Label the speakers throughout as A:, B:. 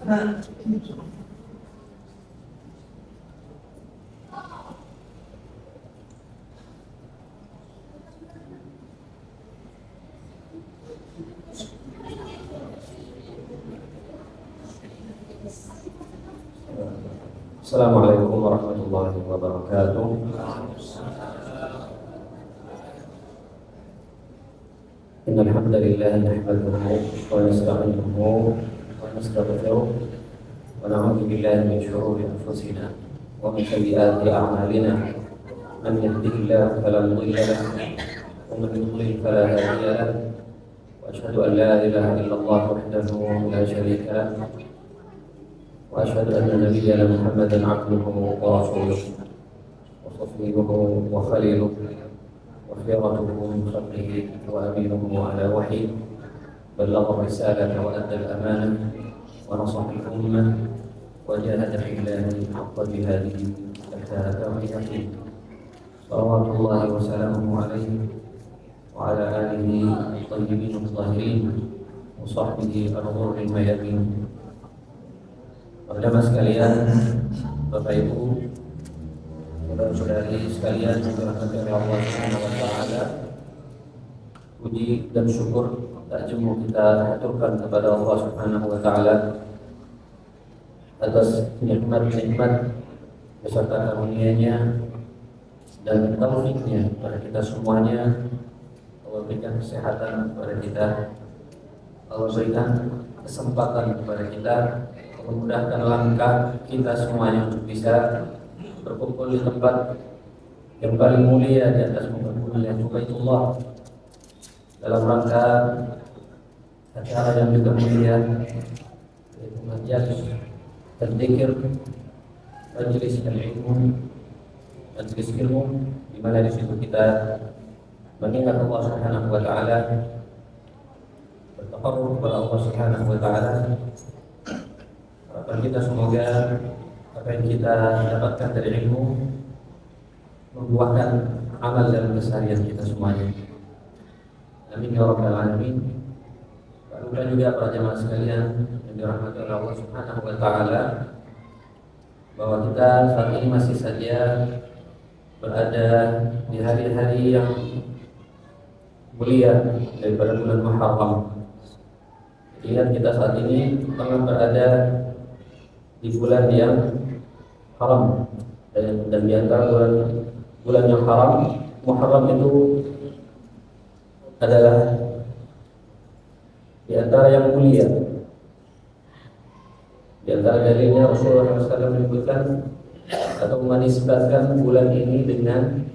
A: Assalamualaikum warahmatullahi wabarakatuh. Innal hamdalillah nahmaduhu wa nasta'inuhu wa nastaghfiruh wa na'udzu billahi min shururi anfusina wa min sayyiati a'malina. Man yahdihillahu fala mudilla lahu wa man yudlil fala hadiya lahu. Wa asyhadu an la ilaha illallah wahdahu la syarika lahu wa asyhadu anna nabiyyana Muhammadan 'abduhu wa rasuluh wa safiyuhu wa khaliluh wa khiratuhu min khalqihi wa aminuhu ala wahyi ballagha risalata wa adda al-amanah wa nasaha al-ummah wa jahada fillahi haqqa jihadihi hatta atahu al-yaqin. Salawatullahi wa salamuhu alaihi wa ala alihi at-tayyibin at-tahirin wa sahbihi al-ghurri al-mayamin. Saudara sekalian, Bapak Ibu, saudara-saudari sekalian yang dirahmati oleh Allah Subhanahu wa taala, puji dan syukur tak jemu kita haturkan kepada Allah Subhanahu wa taala atas nikmat-nikmat beserta karunia-Nya dan taufiknya kepada kita semuanya. Allah berikan kesehatan kepada kita, Allah berikan kesempatan kepada kita, memudahkan langkah kita semuanya untuk bisa berkumpul di tempat yang paling mulia di atas muka bumi, yaitu Baitullah, dalam rangka acara yang juga mulia, yaitu majelis dzikir, majelis ilmu, majelis ilmu, di mana di situ kita mengingat Allah Subhanahu wa taala, bertakarrub kepada Allah Subhanahu wa taala. Harapan kita semoga apa yang kita dapatkan dari ilmu membuahkan amal dalam keseharian kita semuanya. Amin ya rabbal alamin. Lupa juga para jamaah sekalian yang dirahmati oleh Allah Subhanahu wa taala, bahwa kita saat ini masih saja berada di hari-hari yang mulia daripada bulan Muharram. Ingat, kita saat ini tengah berada di bulan yang haram, dan di antara bulan yang haram, Muharram itu adalah di antara yang mulia. Di antara dalilnya Rasulullah SAW menyebutkan atau menisbatkan bulan ini dengan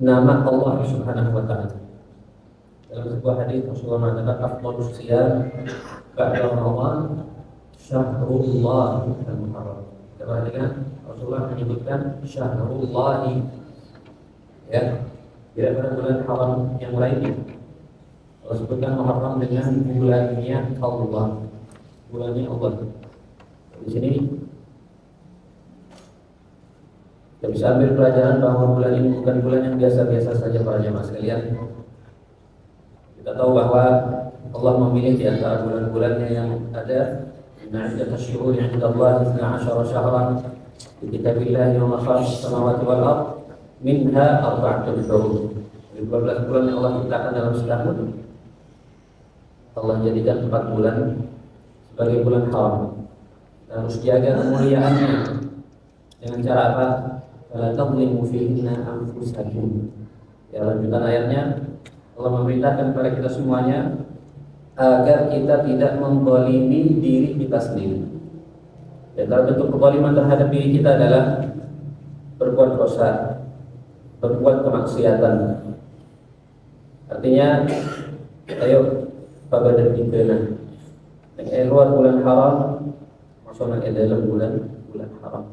A: nama Allah Subhanahu wa taala. Dalam sebuah hadis Rasulullah mengatakan, afdhalus shiyam ba'da Ramadan syahrullah al-muharram. Kita perhatikan, Rasulullah menyebutkan syahrullah, ya, tidak pada bulan haram yang lainnya. Allah sebutkan Muharram dengan bulannya Allah, bulannya Allah. Di sini kita bisa ambil pelajaran bahwa bulan ini bukan bulan yang biasa-biasa saja para jemaah sekalian. Kita tahu bahwa Allah memilih di antara bulan-bulannya yang ada, inna iddatash syuhuri 'inda Allah 12 syahran fi kitabillahi yawma khalaqas samawati wal ardh minha arba'atun hurum. 12 bulan yang Allah ciptakan dalam setahun, Allah jadikan 4 bulan sebagai bulan haram. Dan harus jaga kemuliaannya dengan cara apa? Fala tadhlimu fihinna anfusakum. Ya, lanjutan ayatnya Allah memerintahkan kepada kita semuanya agar kita tidak menzalimi diri kita sendiri. Dan bentuk kezaliman terhadap diri kita adalah berbuat dosa, berbuat kemaksiatan. Artinya, ayo pada dikena yang luar bulan haram, maksudnya dalam bulan haram.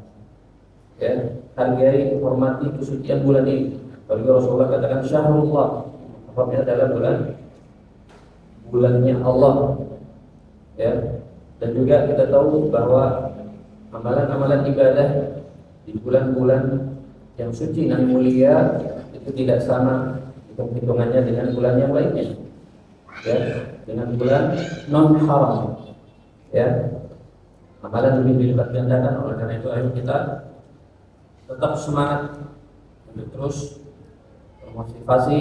A: Ya, hargai, hormati kesucian bulan ini. Kalau Rasulullah katakan syahrullah, maksudnya adalah bulannya Allah. Ya, dan juga kita tahu bahwa amalan-amalan ibadah di bulan-bulan yang suci dan mulia itu tidak sama hitung-hitungannya dengan bulan yang lainnya. Ya, dengan bulan non haram. Ya, amalan lebih dilipat gandakan. Oleh karena itu ayo kita tetap semangat untuk terus bermotivasi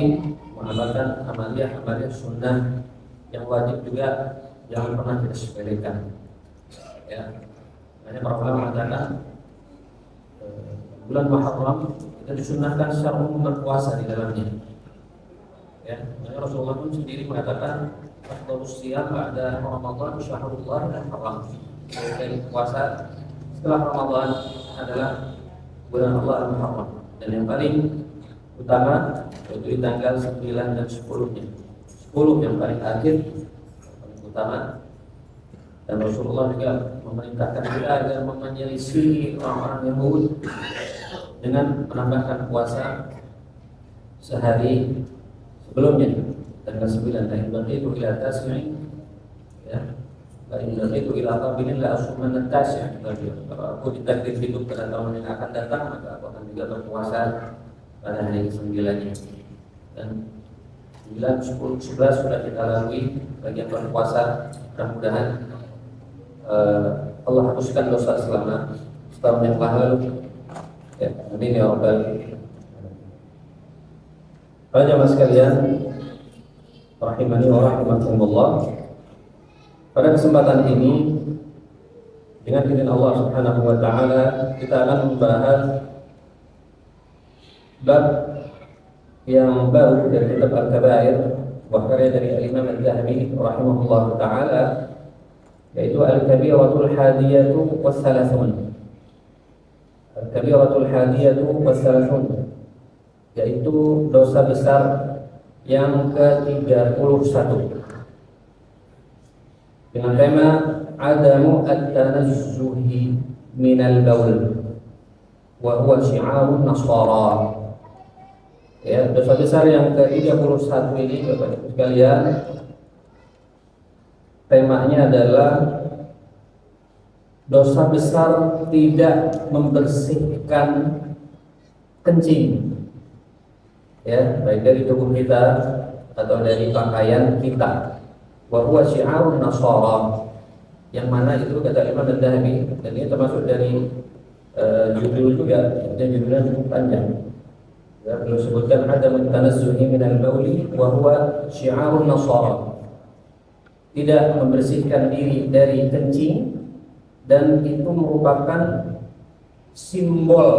A: mengamalkan amaliyah sunnah yang wajib juga jangan pernah kita sepelekan. Ya, makanya para ulama mengatakan bulan Muharram kita disunnahkan secara umum berpuasa di dalamnya. Ya, makanya Rasulullah pun sendiri mengatakan afdhalus shiyam ba'da Ramadan syahrullah al-haram. Dari puasa setelah Ramadan adalah bulan Allah al-Muharram, dan yang paling utama yaitu di tanggal 9 dan 10-nya. 10 yang paling akhir paling utama. Dan Rasulullah juga memerintahkan kita agar menyelisih orang-orang Yahudi dengan menambahkan puasa sehari sebelumnya, tanggal 9. Dan itu ila tasmi, ya. Dan itu ila qabilin la asuman tasya. Kalau aku ditakdir hidup pada tahun yang akan datang, maka aku akan juga berpuasa pada hari ke-9-nya. Dan 9, 10, 11 sudah kita lalui bagian berpuasa. Mudah-mudahan Allah hapuskan dosa selama setahun yang lalu. Ya, amin ya rabbal alamin. Para jamaah sekalian, rahimani wa rahimakumullah. Pada kesempatan ini dengan izin Allah Subhanahu wa taala kita akan membahas bab yang baru dari kitab Al-Kabair wa karya dari Imam Al-Zahabi rahimahullah taala, yaitu Al-Kabiratul Hadiyatu Wassalasun. Al-Kabiratul Hadiyatu Wassalasun, yaitu dosa besar yang ke-31 dengan tema Adamu at-tanazzuhi minal baul wa huwa syi'arun nasara. Ya, dosa besar yang ke-31 ini Bapak Ibu sekalian, temanya adalah dosa besar tidak membersihkan kencing, ya, baik dari tubuh kita atau dari pakaian kita. Wa huwa syi'arun nasara, yang mana itu kata Imam Al-Zahabi, dan ini termasuk dari judul juga, dan judulnya cukup panjang. Ya, beliau sebutkan adamu tanazzuhi minal bauli wa huwa syi'arun nasara, tidak membersihkan diri dari kencing, dan itu merupakan simbol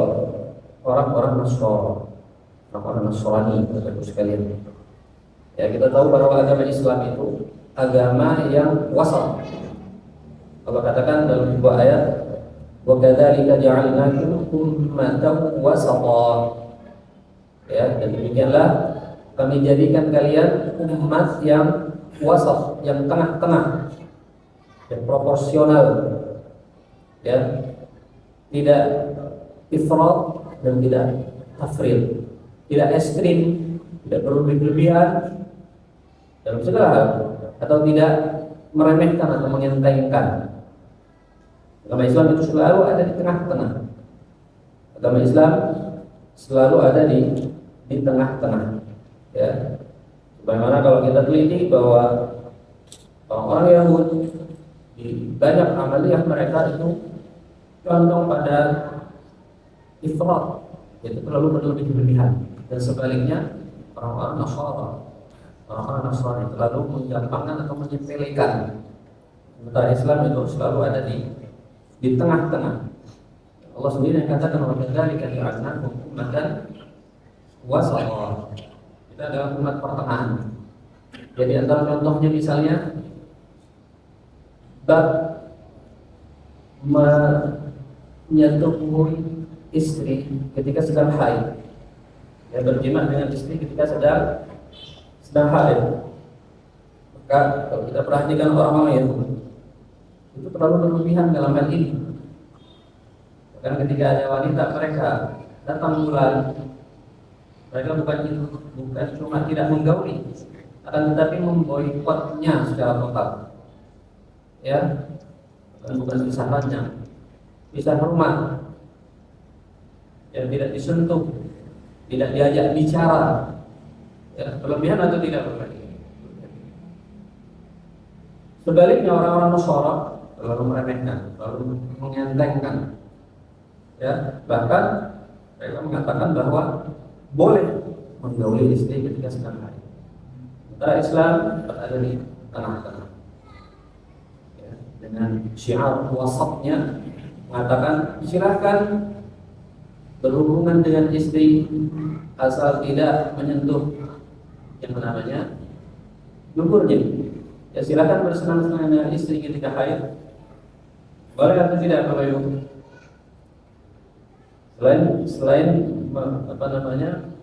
A: orang-orang Nasrani, orang-orang Nasrani, Bapak-Ibu sekalian. Ya, kita tahu bahwa agama Islam itu agama yang wasat. Allah katakan dalam sebuah ayat, wa kadzalika ja'alnakum ummatan wasata. Ya, dan demikianlah kami jadikan kalian umat yang wasat, yang tengah-tengah, yang proporsional, ya, tidak ifrat dan tidak tafrid, tidak ekstrim, tidak berlebihan dalam segala hal, atau tidak meremehkan atau mengentengkan. Agama Islam itu selalu ada di tengah-tengah. Agama Islam selalu ada di tengah-tengah, ya. Bagaimana kalau kita teliti bahwa orang-orang Yahudi di banyak amaliyah mereka itu condong pada ifrat, yaitu terlalu berlebih-lebihan, dan sebaliknya orang-orang Nasrani terlalu menggampangkan atau menyepelekan. Sementara Islam itu selalu ada di tengah-tengah. Allah sendiri yang katakan wa kadzalika ja'alnakum ummatan wasata. Kita adalah umat pertengahan. Jadi antara contohnya misalnya bab menyentuh istri ketika sedang haid, ya, berjima dengan istri ketika sedang haid. Maka kalau kita perhatikan orang-orang itu terlalu berlebihan dalam hal ini. Bahkan ketika ada wanita mereka datang bulan, mereka bukan cuma tidak menggauli, akan tetapi memboikotnya secara total. Ya, bukan pisahannya, pisah rumah, yang tidak disentuh, tidak diajak bicara. Ya, berlebihan atau tidak berlebihan? Sebaliknya orang-orang Nasara terlalu meremehkan, terlalu mengentengkan. Ya, bahkan mereka mengatakan bahwa boleh menggauli istri ketika sedang haid. Sementara Islam berada di tengah-tengah. Ya, dengan syiar wasatnya mengatakan silahkan berhubungan dengan istri asal tidak menyentuh yang namanya duburnya. Ya, silahkan bersenang-senang dengan istri ketika haid. Boleh atau tidak Bapak Ibu? Selain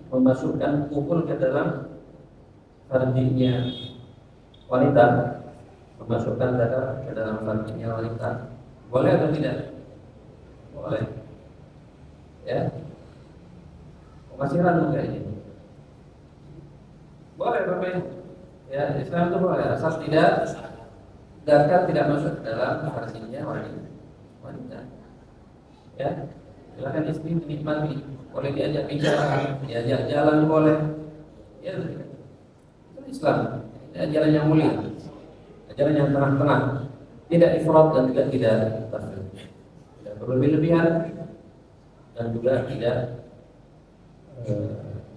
A: memasukkan pukul ke dalam farjinya wanita, memasukkan darah ke dalam farjinya wanita, boleh atau tidak? Boleh. Ya, masih ragu kayaknya. Boleh Bapak Ibu. Ya, Islam itu boleh asal tidak zakat tidak masuk ke dalam farjinya wanita. Ya. Silakan istri menikmati, boleh diajak bicara, diajak jalan boleh. Ya, itu Islam. Ini ajaran yang mulia, ajaran yang tengah-tengah, tidak ifrat dan juga tidak tafsir, tidak berlebih-lebihan dan juga tidak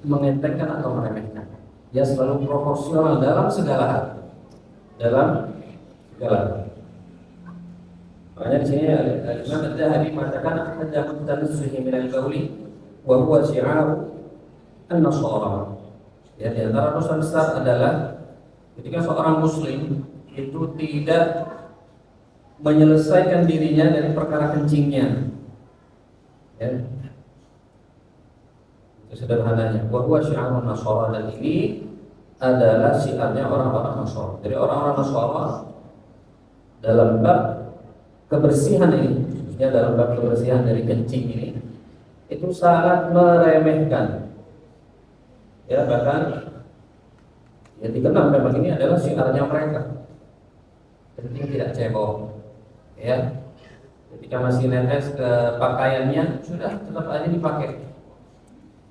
A: mengentengkan atau meremehkan. Dia selalu proporsional dalam segala hal, dalam segala hal. Makanya di sini Imam Az-Zahabi mengatakan hadamu tanassuhi min al-qawli wa huwa syi'ar an-nasara. Ya, di antara dosa besar adalah ketika seorang muslim itu tidak menyelesaikan dirinya dari perkara kencingnya. Ya. Itu sederhananya. Wa huwa syi'ar an-nasara, dan ini adalah syiarnya orang-orang Nasara. Jadi orang-orang Nasara dalam bab kebersihan ini, khususnya dalam bab kebersihan dari kencing ini, itu sangat meremehkan. Ya, bahkan ya dikenal memang ini adalah syiarnya mereka. Kencing tidak cebok. Ya, ketika masih netes ke pakaiannya, sudah tetap aja dipakai.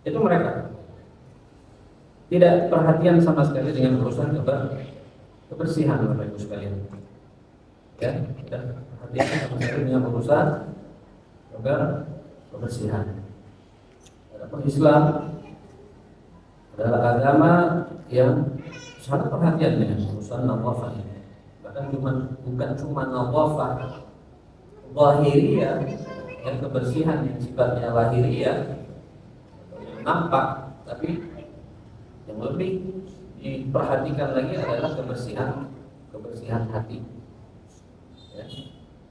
A: Itu mereka tidak perhatian sama sekali dengan urusan kebersihan, Bapak Ibu sekalian. Ya, tidak perhatian sama sekali dengan urusan kebersihan. Adapun Islam adalah agama yang sangat perhatian dengan urusan nadhafah ini. Bahkan bukan cuma nadhafah zahiriyah, yang kebersihan yang sifatnya lahiriah yang nampak, tapi yang lebih diperhatikan lagi adalah kebersihan hati. Ya,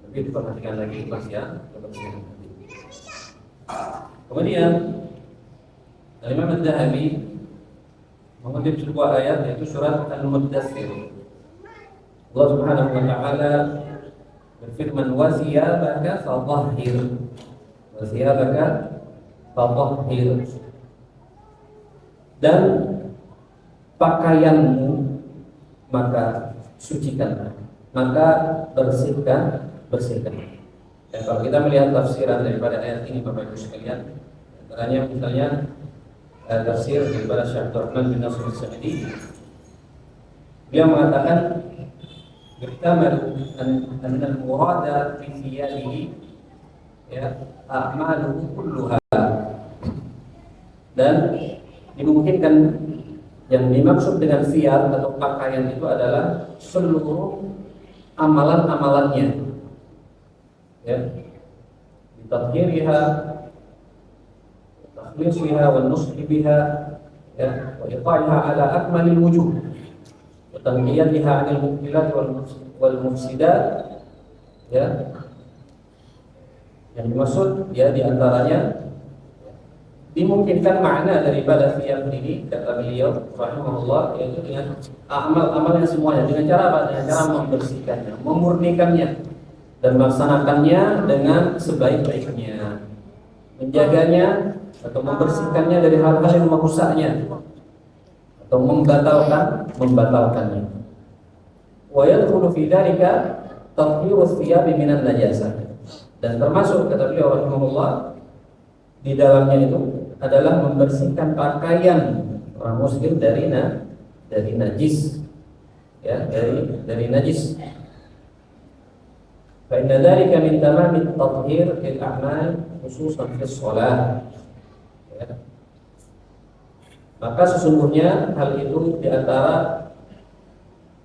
A: lebih diperhatikan lagi kebersihan hati. Kemudian Imam Az-Zahabi mengutip sebuah ayat, yaitu surat Al-Muddatsir. Allah Subhanahu wa taala berfirman, "Wa thiyabaka fatahhir." Wa thiyabaka fatahhir. Dan pakaianmu maka sucikanlah, maka bersihkan. Dan kalau kita melihat tafsiran daripada ayat ini Bapak Ibu sekalian, antaranya misalnya tafsir daripada Syekh Abdurrahman bin Nasir As-Sa'di, dia mengatakan bertamalu anna al-murada fi thiyabihi ya a'maluhu kulluha, dan dimungkinkan yang dimaksud dengan thiyab atau pakaian itu adalah seluruh amalan-amalannya, ya, bitadhhiriha, takhlishiha wa nusli biha, ya, wa iqaiha ala akmalil wujuh, wa tanqiyatiha 'anil mubtilat wal mufsidat, ya. Yang dimaksud ya diantaranya dimungkinkan makna daripada thiyab ini, kata beliau rahimahullah, yaitu dengan amal-amal yang semuanya, dengan cara apa? Dengan cara membersihkannya, memurnikannya, dan melaksanakannya dengan sebaik-baiknya, menjaganya atau membersihkannya dari hal-hal yang merusaknya atau membatalkannya. Wa yadkhulu fi dzalika tathhiru thiyabi minan najasah, dan termasuk kata beliau rahimahullah di dalamnya itu adalah membersihkan pakaian orang muslim dari najis, ya, dari najis. Fa inna dzalika min tamamit tathhir lil a'mal khususan fi shalah. Ya. Maka sesungguhnya hal itu di antara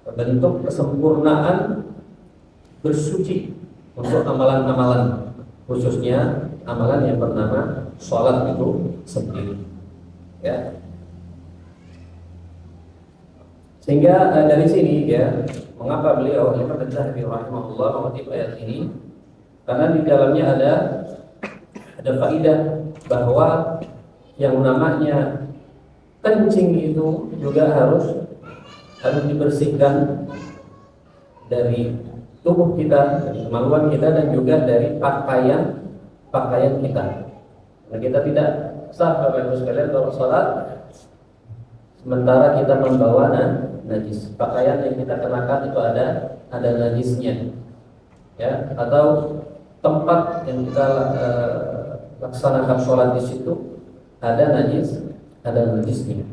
A: bentuk kesempurnaan bersuci untuk amalan-amalan, khususnya amalan yang bernama sholat itu sendiri. Ya. Sehingga dari sini ya, mengapa beliau Imam Az-Zahabi rahimahullah mengutip ayat ini? Karena di dalamnya ada faedah bahwa yang namanya kencing itu juga harus dibersihkan dari tubuh kita, dari kemaluan kita, dan juga dari pakaian kita. Nah, kita tidak sah Bapak Ibu sekalian kalau sholat sementara kita membawa najis. Pakaian yang kita kenakan itu ada najisnya, ya, atau tempat yang kita laksanakan sholat di situ ada najisnya.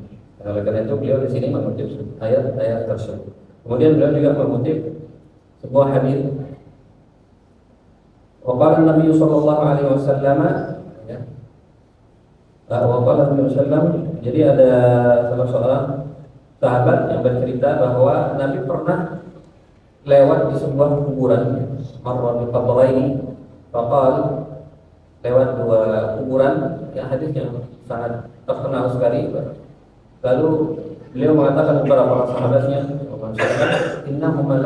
A: Oleh karena itu beliau di sini mengutip ayat tersebut. Kemudian beliau juga mengutip sebuah hadis. Waqala Nabi sallallahu alaihi wasallam, ya. Waqala Nabi sallallahu, jadi ada salah seorang sahabat yang bercerita bahwa Nabi pernah lewat di sebuah kuburan, marra bi qabraini, faqal, lewat dua kuburan, ya, hadis yang sangat terkenal sekali. Lalu beliau mengatakan kepada para sahabatnya, innahuma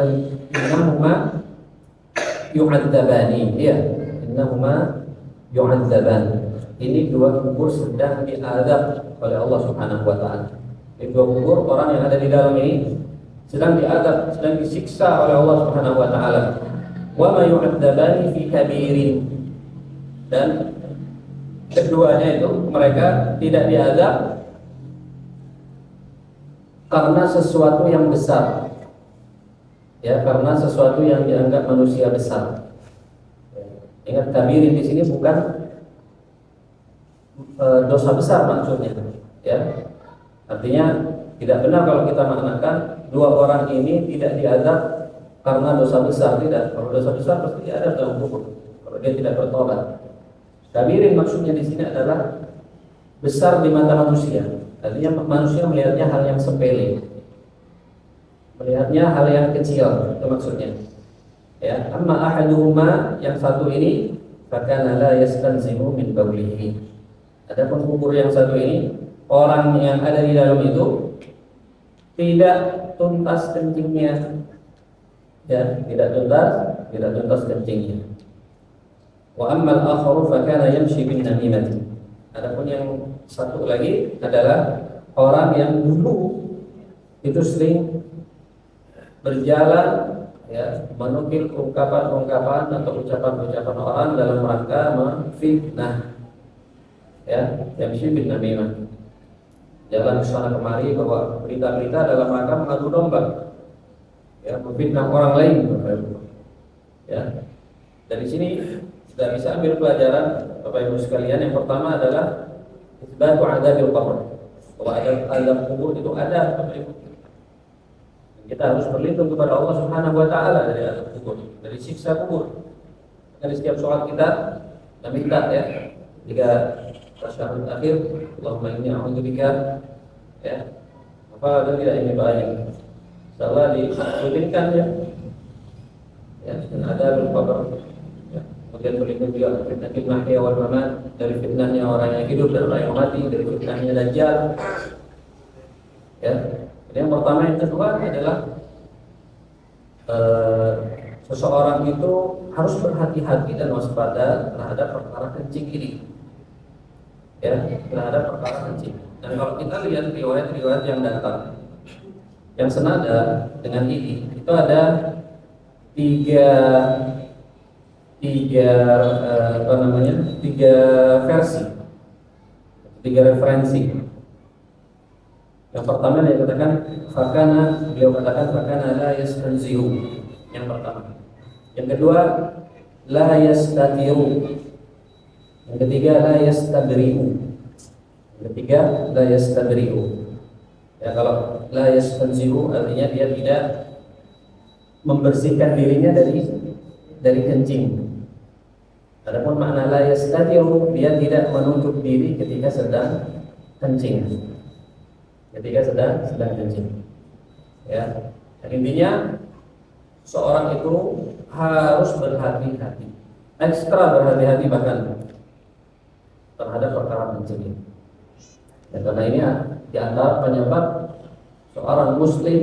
A: yu'adzabani, ya, innahuma yu'adzaban. Ini dua kubur sedang diazab oleh Allah Subhanahu wa taala. Ini dua kubur, orang yang ada di dalam ini sedang diazab, sedang disiksa oleh Allah Subhanahu wa taala. Wa ma yu'adzabani fi kabirin. Dan keduanya itu mereka tidak diazab karena sesuatu yang besar, ya, karena sesuatu yang dianggap manusia besar. Ingat, kabirin di sini bukan dosa besar maksudnya, ya. Artinya tidak benar kalau kita maknakan dua orang ini tidak diazab karena dosa besar. Tidak. Kalau dosa besar pasti diazab dalam kubur kalau dia tidak bertobat. Kabirin maksudnya di sini adalah besar di mata manusia. Artinya manusia melihatnya hal yang sepele, melihatnya hal yang kecil, itu maksudnya. Ya, amma ahaduhuma, yang satu ini, fakana la yastanzimu min baulihi. Adapun kubur yang satu ini, orang yang ada di dalam itu tidak tuntas kencingnya, ya, tidak tuntas kencingnya. Wa ammal akharu fakana yamshi bin namimati. Adapun yang satu lagi adalah orang yang dulu itu sering berjalan, ya, menukil ungkapan-ungkapan atau ucapan-ucapan orang dalam rangka memfitnah, ya, yamshi bin namimah, jalan ke sana kemari bawa berita-berita dalam rangka mengadu domba, ya, memfitnah orang lain, ya. Dari sini sudah bisa ambil pelajaran Bapak Ibu sekalian. Yang pertama adalah isbatu adzabil qabr, bahwa azab kubur itu ada, Bapak Ibu. Kita harus berlindung kepada Allah Subhanahu wa taala dari azab kubur, dari siksa kubur. Dari setiap sholat kita minta, ya, jika tasyahud akhir, Allahumma inni a'udzubika, ya, apa ada tidak ini banyak, insyaallah dirutinkan, ya, ya, dan azabul qabr. Kemudian berlindung juga fitnah mahya wal mamat, dari fitnahnya orang yang hidup dan orang yang mati, dari fitnahnya dajjal, ya. Yang pertama. Yang kedua adalah seseorang itu harus berhati-hati dan waspada terhadap perkara kencing ini, ya, terhadap perkara kencing. Dan kalau kita lihat riwayat-riwayat yang datang yang senada dengan ini, itu ada tiga versi, tiga referensi. Yang pertama dia katakan beliau katakan fakana la yastanzihu, yang pertama. Yang kedua la yastatiru. Yang ketiga la yastabri'u. Yang ketiga la yastabri'u. Ya, kalau la yastanzihu artinya dia tidak membersihkan dirinya dari kencing. Adapun makna la yastatiru, dia tidak menutup diri ketika sedang kencing. Ketika sedang kencing. Ya. Intinya seorang itu harus berhati-hati, ekstra berhati-hati bahkan terhadap perkara kencing ini. Dan karena ini di antara penyebab seorang muslim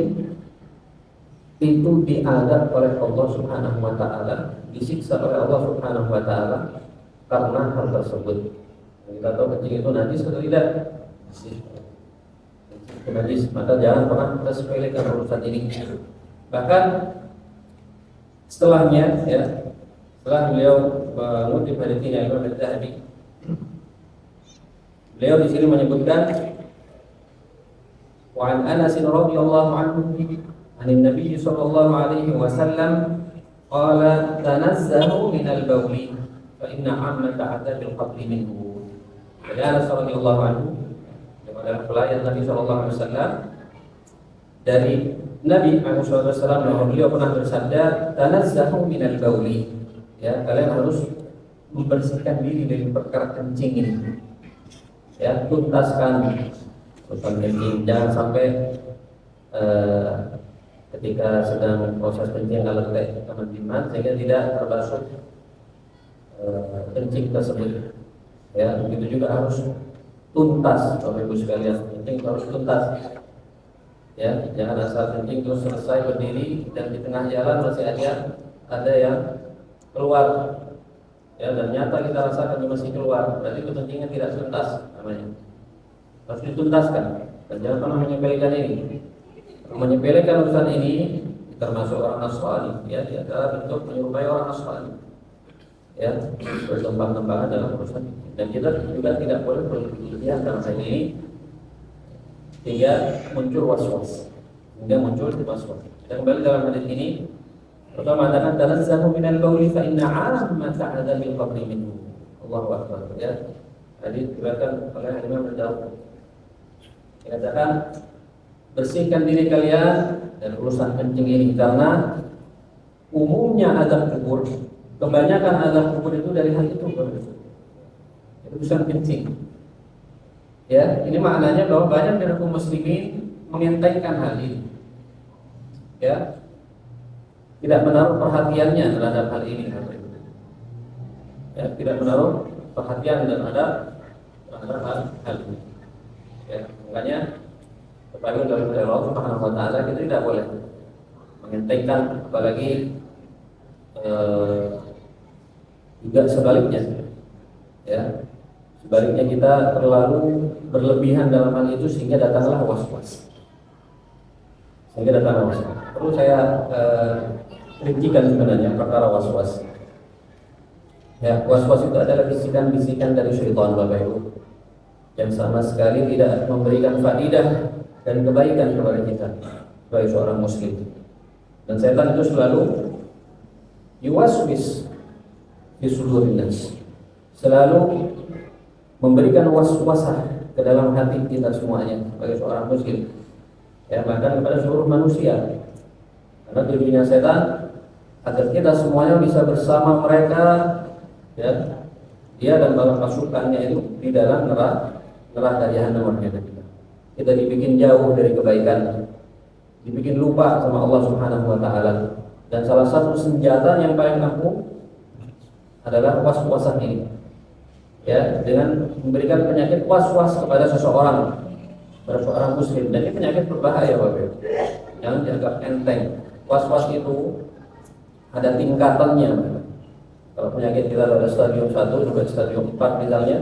A: itu diazab oleh Allah Subhanahu wa taala, disiksa oleh Allah Subhanahu wa taala karena hal tersebut. Kita tahu kencing itu najis atau tidak? Najis, maka jangan pernah kita sepelekan urusan ini. Bahkan setelahnya, ya, setelah beliau mengutip hadis ini Imam Al-Zahabi, beliau di sini menyebutkan wa an Anas radhiyallahu anhu an Nabi sallallahu alaihi wasallam qala tanazzahu min al-bawl fa inna 'ammata 'adzabil qabr minhu. Dari Anas radhiyallahu anhu, adalah pelayan Nabi sallallahu alaihi wasallam, dari Nabi alaihi wasallam bahwa beliau pernah bersabda tanazzahu min al-bawl, ya, kalian harus membersihkan diri dari perkara kencing ini. Ya, tuntaskan urusan kencing, jangan sampai ketika sedang proses kencing letek kemendiman sehingga tidak terbasuh kencing tersebut. Ya, begitu juga harus tuntas, Bapak Ibu sekalian, kencing harus tuntas. Ya, jangan asal kencing terus selesai berdiri dan di tengah jalan masih ada yang keluar. Ya, dan nyata kita rasakan masih keluar, berarti itu kencingnya tidak tuntas namanya. Harus dituntaskan dan jangan pernah menyepelekan ini. Menyepelekan urusan ini termasuk orang Nasrani, ya, di antara bentuk menyerupai orang Nasrani. Ya, bertembang-tembangan dalam urusan ini. Dan kita juga tidak boleh berlebihan dalam hal ini sehingga muncul was-was. Kita kembali dalam hadis ini. Pertama mengatakan tanazzahu minal bauli fa inna 'ammata 'adzabil qabri minhu. Allahu akbar, ya. Hadis diriwayatkan oleh Imam Al-Daud. Dikatakan bersihkan diri kalian dari urusan kencing ini karena umumnya azab kubur, kebanyakan azab kubur itu dari hal itu, urusan kencing. Ya, ini maknanya bahwa banyak dari kaum muslimin mengentengkan hal ini. Ya, tidak menaruh perhatiannya terhadap hal ini, ya, tidak menaruh perhatian terhadap hal ini. Ya, makanya sebagai dari Allah Subhanahu wa taala kita tidak boleh mengentengkan, apalagi juga sebaliknya. Ya, sebaliknya kita terlalu berlebihan dalam hal itu sehingga datanglah was-was. Perlu saya rincikan sebenarnya perkara was-was. Ya, was-was itu adalah bisikan-bisikan dari syaitan, Bapak Ibu, yang sama sekali tidak memberikan faidah dan kebaikan kepada kita sebagai seorang muslim. Dan setan itu selalu yuwaswis fi sudurin nas, selalu memberikan was-wasah ke dalam hati kita semuanya sebagai seorang muslim, ya, bahkan kepada seluruh manusia. Karena tujuannya setan agar kita semuanya bisa bersama mereka, ya, dia dan para pasukannya itu di dalam neraka jahanam. Kita dibikin jauh dari kebaikan, dibikin lupa sama Allah Subhanahu wa taala. Dan salah satu senjata yang paling ampuh adalah was-wasan ini. Ya, dengan memberikan penyakit was-was kepada seseorang, pada seorang muslim. Dan ini penyakit berbahaya, Bapak. Jangan dianggap enteng. Was-was itu ada tingkatannya. Kalau penyakit kita ada stadium 1 sampai stadium 4 misalnya.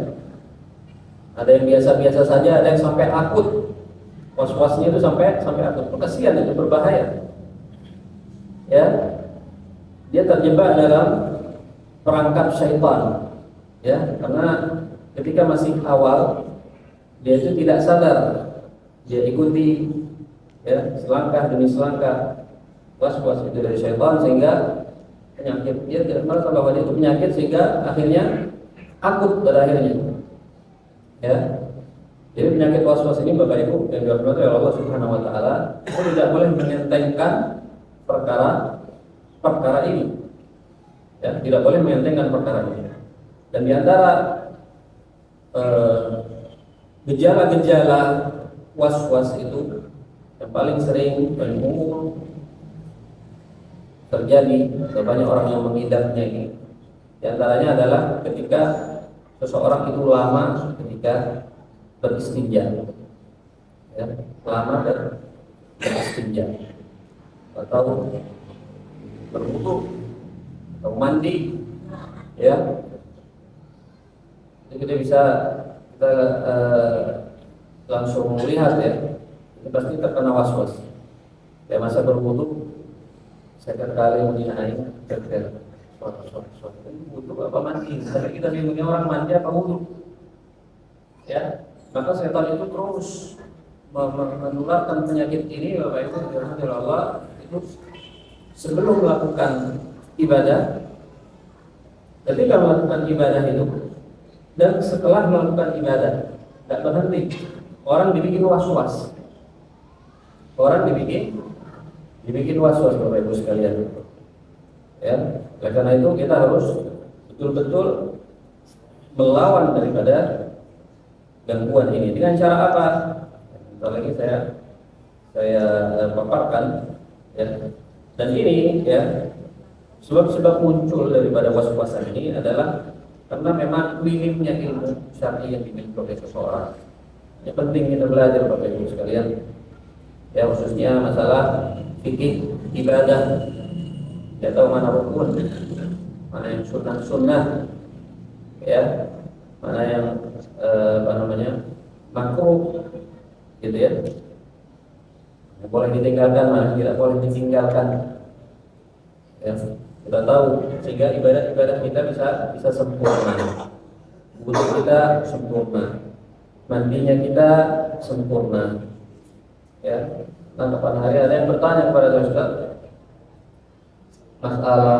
A: Ada yang biasa-biasa saja, ada yang sampai akut. Was-wasnya itu sampai akut. Kasihan, itu berbahaya. Ya. Dia terjebak dalam perangkap syaitan. Ya, karena ketika masih awal dia itu tidak sadar, dia ikuti, ya, selangkah demi selangkah was-was itu dari syaitan sehingga penyakit, dia tidak merasa bahwa dia itu penyakit sehingga akhirnya akut pada akhirnya. Ya, jadi penyakit was-was ini, Bapak Ibu yang dirahmati oleh Allah Subhanahu wa taala, kita tidak boleh mengentengkan perkara ini. Ya, tidak boleh mengentengkan perkara ini. Dan di antara gejala-gejala was-was itu yang paling sering, paling umum terjadi, atau banyak orang yang mengidapnya ini, di antaranya adalah ketika seseorang itu lama ketika beristinja, ya, lama beristinja, atau berwudu, atau mandi, ya, jadi kita bisa langsung melihat, ya, itu pasti terkena was-was. Ya, masa berwudu, saya kali menilai wudu apa mandi, tapi kita bingung orang mandi apa wudu, ya, maka setan itu terus menularkan penyakit ini, Bapak Ibu dirahmati Allah, itu sebelum melakukan ibadah, ketika melakukan ibadah itu, dan setelah melakukan ibadah, tidak berhenti, orang dibikin was-was, orang dibikin was-was, Bapak Ibu sekalian. Ya, oleh karena itu kita harus betul-betul melawan daripada gangguan ini. Dengan cara apa? Sebentar lagi saya paparkan, ya. Dan ini, ya, sebab-sebab muncul daripada was-wasan ini adalah karena memang minimnya ilmu syar'i yang dimiliki oleh seseorang. Yang penting kita belajar, Bapak Ibu sekalian, ya, khususnya masalah fikih ibadah, ya, tahu mana rukun, mana yang sunnah, ya, mana yang makruh, gitu ya, yang boleh ditinggalkan, mana tidak boleh ditinggalkan, ya, kita tahu, sehingga ibadah-ibadah kita bisa sempurna, wudu kita sempurna, mandinya kita sempurna, ya. Nah, kapan hari ada yang bertanya kepada saya, Ustaz, masalah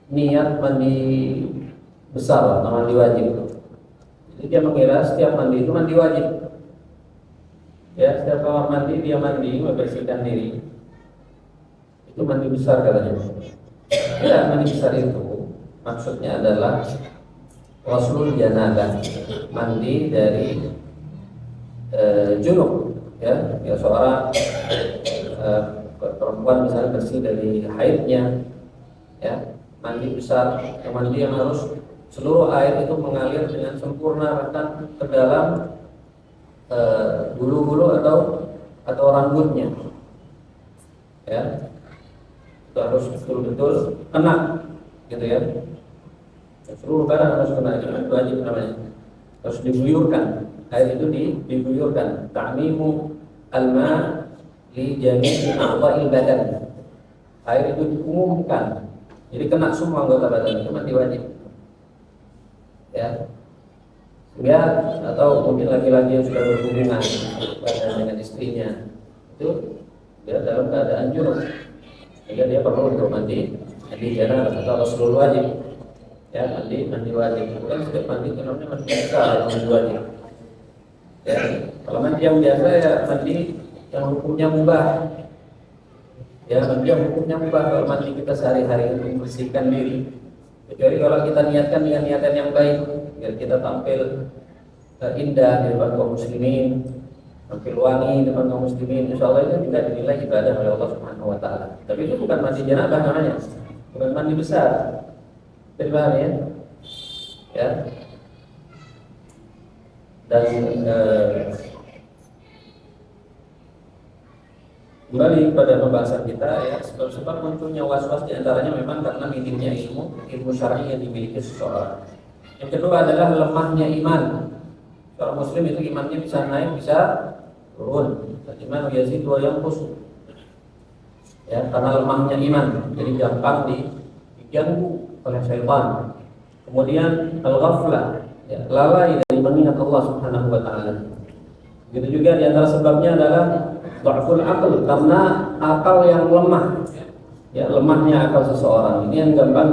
A: niat mandi besar atau mandi wajib. Jadi dia mengira setiap mandi itu mandi wajib. Ya, setiap kamar mandi dia mandi membersihkan diri, itu mandi besar katanya. Ya, mandi besar itu maksudnya adalah ghuslul janabah, mandi dari junub, ya seorang perempuan misalnya bersih dari haidnya, ya, mandi besar, mandi yang harus seluruh air itu mengalir dengan sempurna bahkan ke dalam bulu-bulu atau rambutnya, ya, itu harus betul-betul kena, gitu ya, seluruh badan harus kena, itu wajib namanya, harus diguyurkan, air itu diguyurkan, ta'mimu al-ma li jami'i a'dha'il badan, air itu diumumkan, jadi kena semua anggota badan, itu mandi wajib, ya. Ya, atau mungkin laki-laki yang sudah berhubungan dengan istrinya, itu dia dalam keadaan junub, sehingga dia perlu untuk mandi janabah atau ghuslul wajib, ya, mandi wajib. Bukan setiap mandi itu namanya mandi biasa atau mandi wajib, ya. Kalau mandi yang biasa, ya, mandi yang hukumnya mubah, ya, mandi yang hukumnya mubah. Kalau mandi kita sehari-hari untuk membersihkan diri, kecuali kalau kita niatkan dengan niatan yang baik, biar kita tampil indah di depan kaum muslimin, tampil wangi di depan kaum muslimin, insya Allah itu juga dinilai ibadah oleh Allah Subhanahu Wa Taala. Tapi itu bukan mandi janabah namanya, bukan mandi besar. Jadi paham, ya? Ya. Dan kembali pada pembahasan kita, ya, sebab-sebab munculnya was-was diantaranya memang karena minimnya ilmu syar'i yang dimiliki seseorang. Yang kedua adalah lemahnya iman. Seorang muslim itu imannya bisa naik, bisa turun. Iman yazid wa yanqus. Ya, karena lemahnya iman, jadi gampang diganggu oleh syaitan. Kemudian al-ghaflah, ya, lalai dari mengingat Allah Subhanahu wa taala. Begitu juga di antara sebabnya adalah dha'ful aql, karena akal yang lemah. Ya, lemahnya akal seseorang ini yang gampang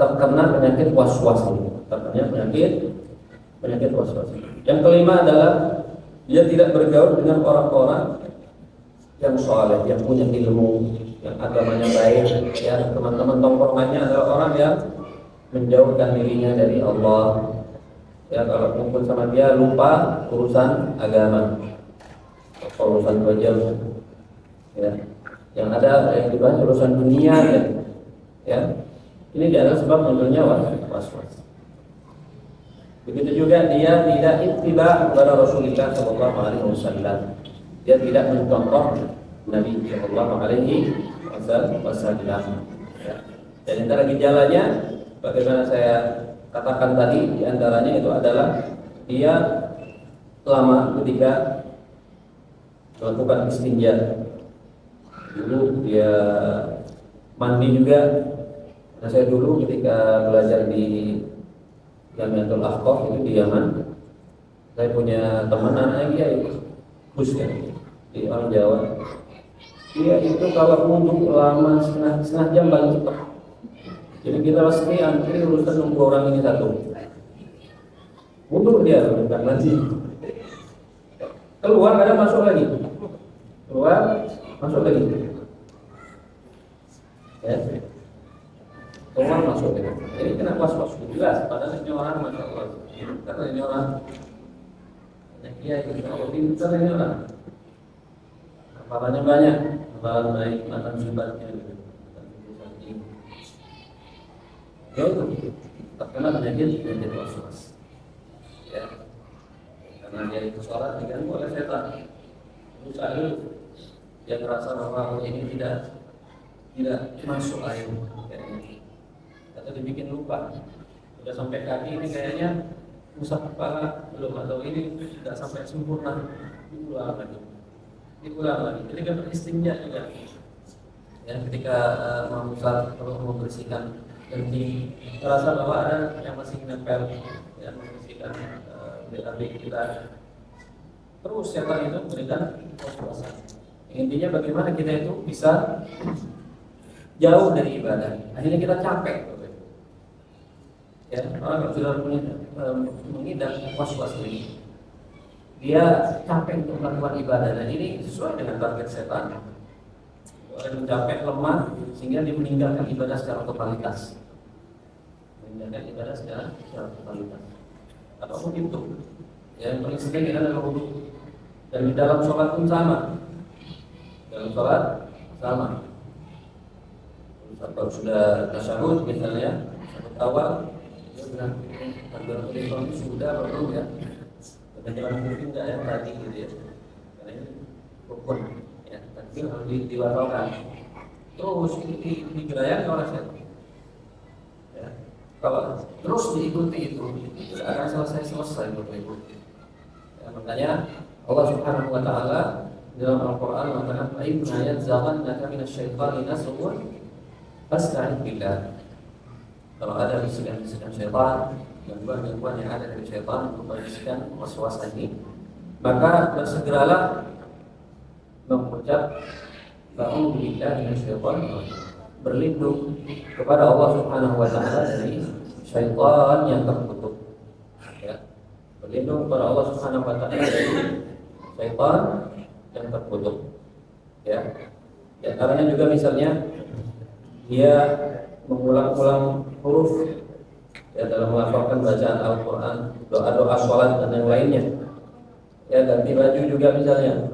A: terkena penyakit was-was ini, terkena penyakit was-was. Yang kelima adalah dia tidak bergaul dengan orang-orang yang saleh, yang punya ilmu, yang agamanya baik, ya teman-teman tongkrongannya adalah orang yang menjauhkan dirinya dari Allah. Ya kalau kumpul sama dia lupa urusan agama, urusan kerja, ya. Yang ada yang dibahas urusan dunia, ya. Ini adalah sebab munculnya was-was. Begitu juga dia tidak ittiba kepada Rasulullah Shallallahu Alaihi Wasallam. Dia tidak mencontoh Nabi Shallallahu Alaihi Wasallam. Ya. Dan antara gejalanya, bagaimana saya katakan tadi, di antaranya itu adalah dia lama ketika melakukan istinja. Dulu dia mandi juga. Nah, saya dulu ketika belajar di Jamiatul Ahqaf itu di Yaman, saya punya teman anaknya dia Gus kan, di orang Jawa. Dia itu kalau wudhu lama setengah jam paling cepat. Jadi kita pasti antri urusan nunggu orang ini satu. Wudhu dia bukan mandi. Keluar kadang masuk lagi. Keluar masuk lagi. Ya. Keluar masuk lagi. Jadi kena was-was jelas. Padahal ini orang masya Allah. Karena ini orang. Dia itu Allah pintar ini orang. Kepalanya banyak. Kepala baik, mata sifatnya gitu. Ya itu terkena penyakit was-was. Ya. Karena dia itu sholat diganggu oleh setan. Terus ada dia merasa bahwa ini tidak masuk air, atau dibikin lupa. Sudah sampai kaki ini kayaknya usap kepala belum, atau ini tidak sampai sempurna, diulang lagi. Ketika beristinja juga, ya ketika mengusap atau membersihkan kencing, merasa bahwa ada yang masih nempel, yang membersihkan BAB kita. Terus setan itu memberikan was-was. Intinya bagaimana kita itu bisa jauh dari ibadah. Akhirnya kita capek. Ya, orang sudah mengidap was-was ini. Dia capek untuk melakukan ibadah, dan ini sesuai dengan target setan. Orang capek, lemah, sehingga dia meninggalkan ibadah secara totalitas. Apapun itu, yang paling sering adalah wudhu. Dan di dalam sholat pun sama. Dalam sholat sama. Kalau sudah tasyahud misalnya, tasyahud awal, dia bilang takbiratul sudah belum ya? Jangan mungkin enggak yang tadi gitu ya. Karena ini rukun ya, takbir harus diwasalkan. Terus digerayakan oleh setan. Ya. Kalau terus diikuti itu tidak akan selesai berikutnya. Ya, makanya Allah Subhanahu wa taala dalam Al-Qur'an mengatakan ayat ayat zaman naka minasyaitani nasrun fasta'id billah. Kalau ada bisikan-bisikan syaitan, gangguan-gangguan yang ada dari syaitan untuk membisikkan was-was ini, maka bersegeralah mengucap a'udzu billahi minasyaitonir rajim, berlindung kepada Allah Subhanahu wa taala dari syaitan yang terkutuk. Ya. Berlindung kepada Allah Subhanahu wa taala dari syaitan yang terkutuk. Ya. Di antaranya juga misalnya dia mengulang-ulang huruf ya dalam melafalkan bacaan Al-Quran, doa-doa sholat dan yang lainnya. Ya, ganti baju juga misalnya,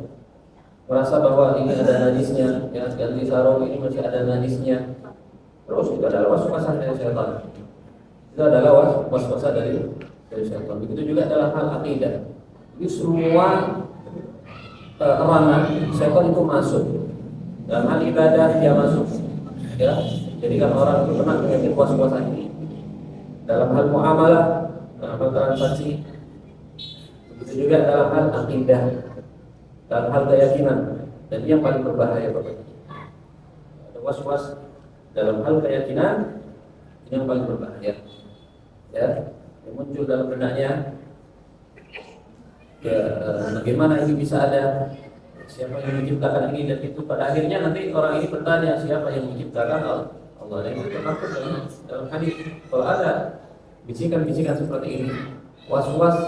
A: merasa bahwa ini ada najisnya, ya, ganti sarung ini masih ada najisnya. Terus itu adalah was-wasan dari syaitan. Itu adalah was-wasan dari syaitan. Begitu juga dalam hal akidah. Jadi semua ranah syaitan itu masuk. Dalam hal ibadah dia masuk. Ya, jadi kalau orang itu pernah penyakit was-wasan ini dalam hal muamalah, dalam hal transaksi, begitu juga dalam hal akidah, dalam hal keyakinan. Dan yang paling berbahaya Bapak, ada was-was dalam hal keyakinan, ini yang paling berbahaya. Ya, yang muncul dalam benaknya, ya, bagaimana ini bisa ada? Siapa yang menciptakan ini dan itu? Pada akhirnya nanti orang ini bertanya siapa yang menciptakan Allah. Dan itu termasuk dalam hadis. Kalau ada bisikan-bisikan seperti ini, was-was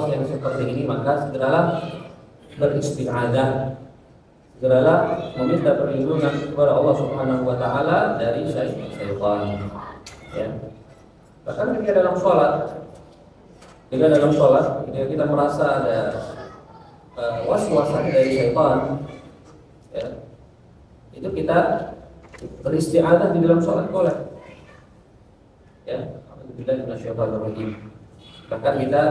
A: yang seperti ini, maka segeralah beristi'adzah, segeralah meminta perlindungan kepada Allah Subhanahu wa taala dari syaitan. Ya. Bahkan ketika dalam sholat, ketika kita merasa ada was-was dari syaitan, ya, itu kita beristi'adzah di dalam sholat boleh. Ya, alhamdulillah minasyaitonir rajim. Bahkan kita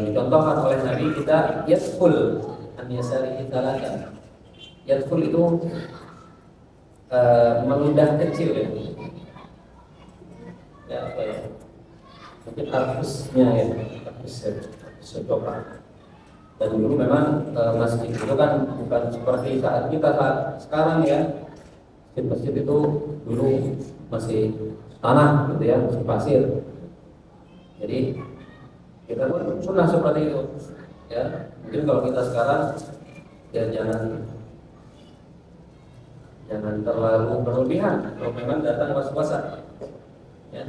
A: dicontohkan oleh Nabi kita yadkhul an yasarihi thalatha. Yadkhul itu meludah kecil ya. Ya, apa ya? Mungkin arfusnya ya, secoba. Dan dulu memang masjid itu kan bukan seperti saat kita sekarang ya. Masjid itu dulu masih tanah gitu ya, masih pasir. Jadi kita pun sunnah seperti itu ya. Mungkin kalau kita sekarang ya jangan terlalu berlebihan kalau memang datang was-wasan ya,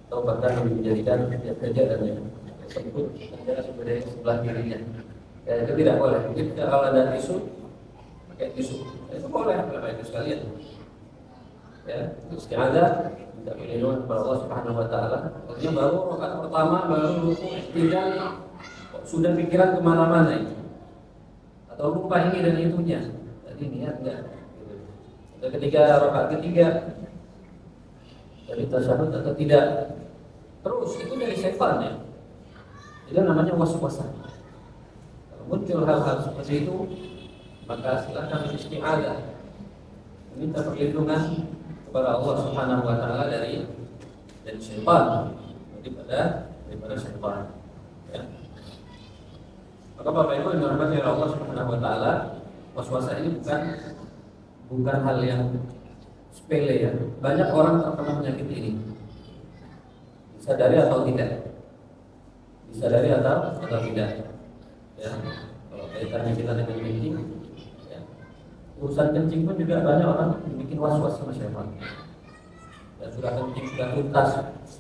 A: atau bahkan menjadikan kerja dan yang tersebut adalah sebagai sebelah kirinya ya, itu tidak boleh. Mungkin kalau ada tisu pakai tisu itu boleh pakai tisu sekalian ya. Isti'adzah minta perlindungan kepada Allah Subhanahu wa taala. Artinya baru rakaat pertama baru rukuk tidak sudah pikiran kemana-mana itu, atau lupa ini dan itunya. Jadi niat enggak gitu. Dan ketika rakaat ketiga dari tasyahud atau tidak, terus itu dari syaitan ya. Itu namanya was-wasan. Kalau muncul hal-hal seperti itu, maka silakan isti'adzah, minta perlindungan kepada Allah Subhanahu wa taala dari syaitan, daripada syaitan. Ya. Maka Bapak Ibu yang dirahmati oleh Allah Subhanahu wa taala, was-was ini bukan hal yang sepele ya. Banyak orang terkena penyakit ini. Disadari atau tidak? Disadari atau tidak? Ya. Kalau kaitannya kita dengan kencing, ya. Urusan kencing pun juga banyak orang bikin was-was sama syaitan. Dan sudah kencing, sudah tuntas,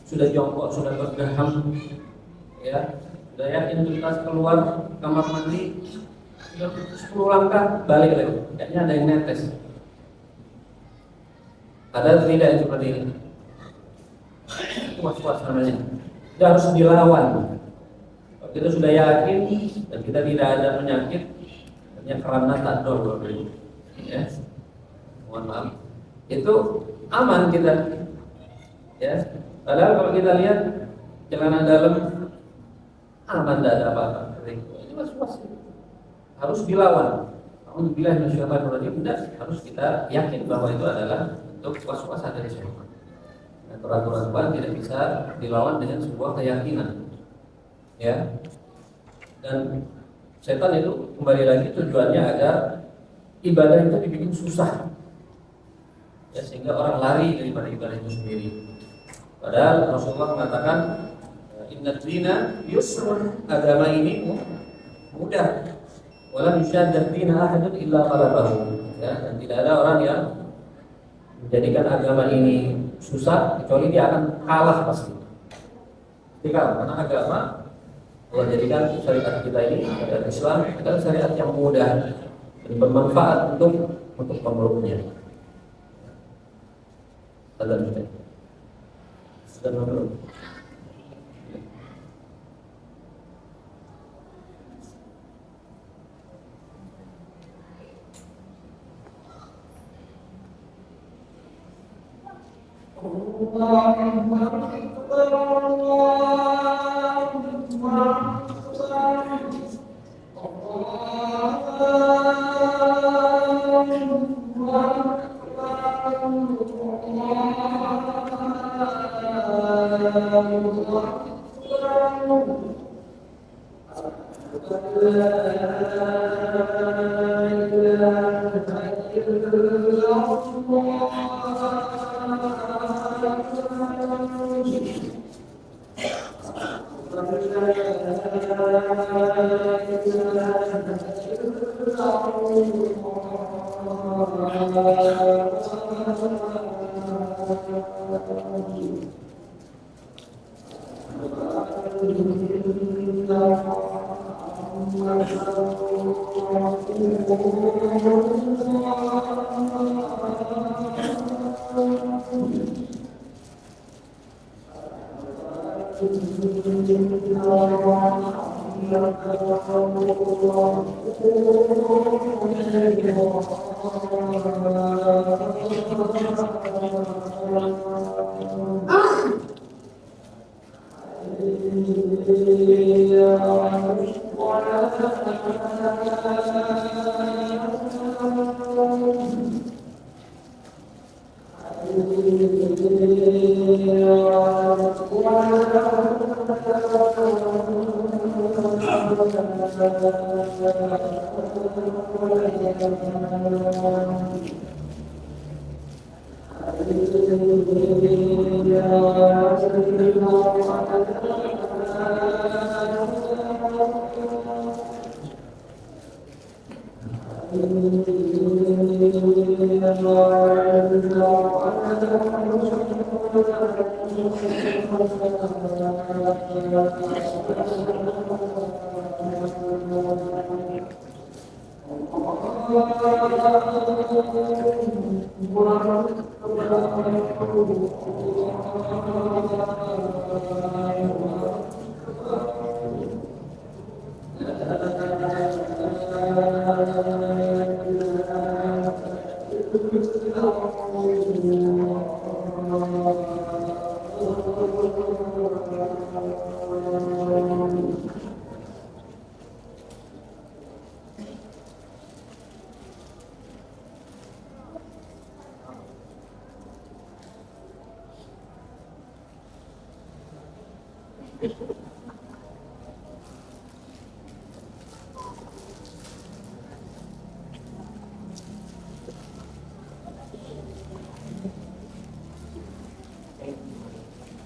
A: sudah jongkok, sudah berdaham, ya, sudah yakin tuntas keluar kamar mandi, sudah 10 langkah balik lagi, kayaknya ada yang netes. Ada tidak yang seperti ini? Itu was-was namanya. Itu harus dilawan. Kalau kita sudah yakin dan kita tidak ada penyakit, hanya karena tador, ya, mohon maaf, itu aman kita. Ya, padahal kalau kita lihat celana dalam aman, tidak ada apa-apa. Ini was-was harus dilawan. Alhamdulillah minasyaitonir rajim. Harus kita yakin bahwa itu adalah bentuk was-was dari syaitan. Dan peraturan Tuhan tidak bisa dilawan dengan sebuah keyakinan. Ya. Dan setan itu kembali lagi tujuannya agar ibadah itu dibikin susah. Ya, sehingga orang lari daripada ibadah itu sendiri. Padahal Rasulullah mengatakan inna dina yusrun, agama ini mudah. Wala yushadda dina ahadun illa qalabahu. Ya, dan tidak ada orang yang menjadikan agama ini susah kecuali dia akan kalah pasti. Karena agama Allah jadikan syariat kita ini, syariat Islam adalah syariat yang mudah dan bermanfaat untuk pemeluknya. Dan belum.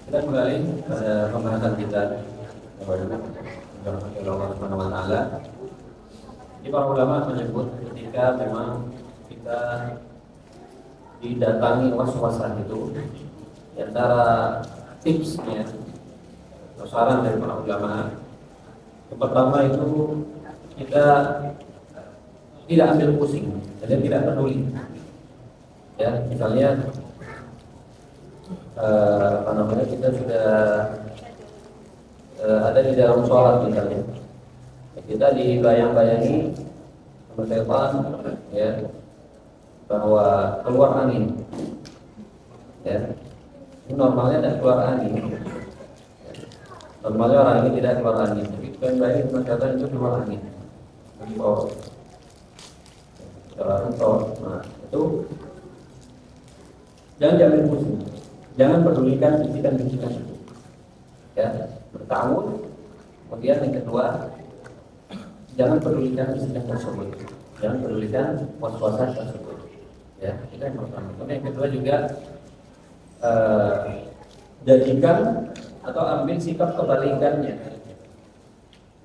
A: Kita kembali pada pembahasan kita kepada Allah Subhanahu wa taala. Ini para ulama menyebut ketika memang kita didatangi was-wasan itu, di antara tipsnya atau saran dari para ulama, yang pertama itu kita tidak ambil pusing, jadi tidak peduli. Ya, misalnya kita sudah ada di dalam sholat misalnya, kita dibayang-bayangi sama setan ya bahwa keluar angin, ya ini normalnya tidak keluar angin, normalnya orang ini tidak keluar angin, tapi bayang-bayang sama setan itu keluar angin, nah itu jangan pusing. Jangan pedulikan bisikan-bisikan itu, ya bertahun. Kemudian yang kedua, jangan pedulikan bisikan tersebut, jangan pedulikan was-wasan tersebut, ya itu yang pertama. Kemudian yang kedua juga jadikan atau ambil sikap kebalikannya.